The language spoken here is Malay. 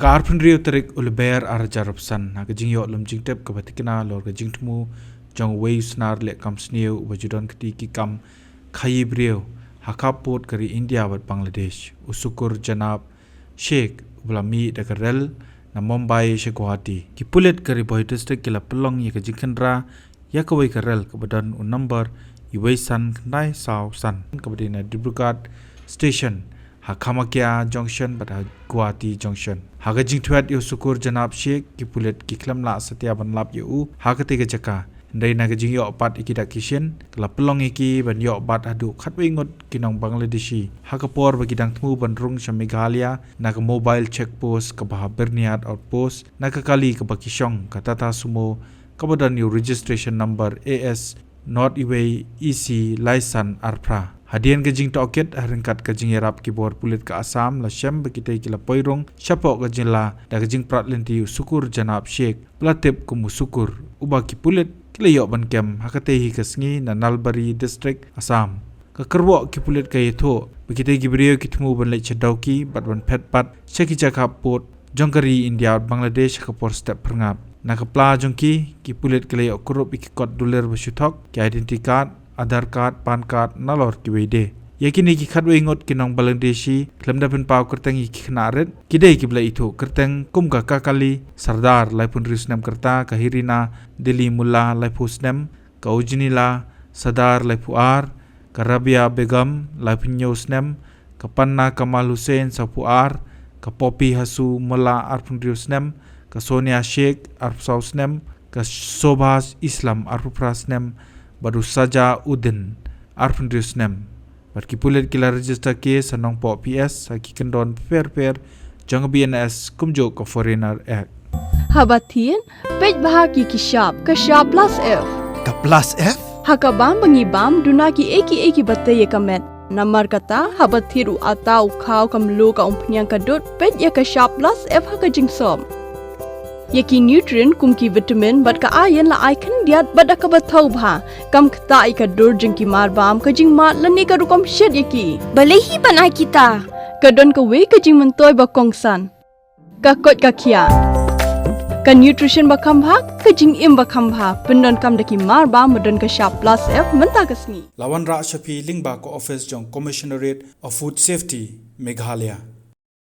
Haka arpun rio terik ulber arjarapsan haka jing yo lum jing tep kabatikina lor ka jing temu jong wei snar le kam sneu wajudon kti ki kam khayi brio haka pot kari India bat Bangladesh usukur janab Sheikh Ulami dakarel na Mumbai she Guwahati ki Pulit kari boy district kila pelong ye ka jingkandra ya ka wei karel kabadan un number i wei san knai sau san kabadina Dibrugat station Hakamakya junction pada Guwahati junction haga jingthuat yu sukur janab Sheikh ki Pulit ki klamla satya banlap yu haga tega jaka ndai naga jing yo pat ikida kishen kala pelong iki ban yo bat adu khatwe ngut kinong Bangladeshi haga por bagi dang tmu ban Rung sa Meghalaya naga mobile check post ka bah Byrnihat outpost naga kali ka bakishong ka tata sumo kabadan yu registration number AS not iway EC license arpra hadian ke jing toket haringkat ke jing yarap ki bor Pulit ka Assam la shem bekitai kila poirong syapo ke jingla da ke jing prat lenti sukur janab Sheikh platip kumu sukur uba ki Pulit kila yo ban kem hakatehi ke sngi na Nalbari district Assam ka Kyrwoh ki Pulit ka yetho bekitai gibriyo ki tmu ban lech dauki bat ban pet pat cheki jakap pot jongkari India Bangladesh ka por step Phyrngab na ka pla jongki ki Pulit kila yo kurup ikikot duler basyuthok ki identity card Aadhaar card, PAN card, nalor ki wede. Yakini ki khatwe ngot kinong Bangladeshi, klamda pen pau kerteng ki knaret, kidai ki bla itu kerteng kum ka kakali, Sardar laipun risnem kerta, kahirina, Dili Mullah laipusnem, ka Ujinila, Sadar laipuar, ka Rabia Begum laipun nyosnem, ka Panna Kamal Hussein sapuar, ka Popi Hasu Mullah arpun risnem, ka Sonia Sheikh arpsausnem, ka Sobhas Islam arpuprasnem, baru saja Udin arpundusnem barki Pulit kila register case anong po PS haki kendon per jang BNS kumjo ka foreigner act habatin pej bahaki ki sharp plus F ka plus F hakabam bangibam dunaki eki bataye kamet namar kata habathiru atau khau kamlu ka umpnyang kadut pej ya ka sharp plus F haka jingsom Yaki nutrient kumki vitamin bat ka iron la icon diat bat ka bathau bha kam khta I ka dur jing ki mar bam ka jing mat lani ka rukom shet yaki balehi bana kita ka don ka we ka jing mantoy ba kongsan ka kot ka khia ka nutrition ba kham bha ka jing im ba kham bha pendon kam daki mar bam don ka sharp plus F menta ka sni lawan ra shapi Lyngba ko office jong commissionerate of food safety Meghalaya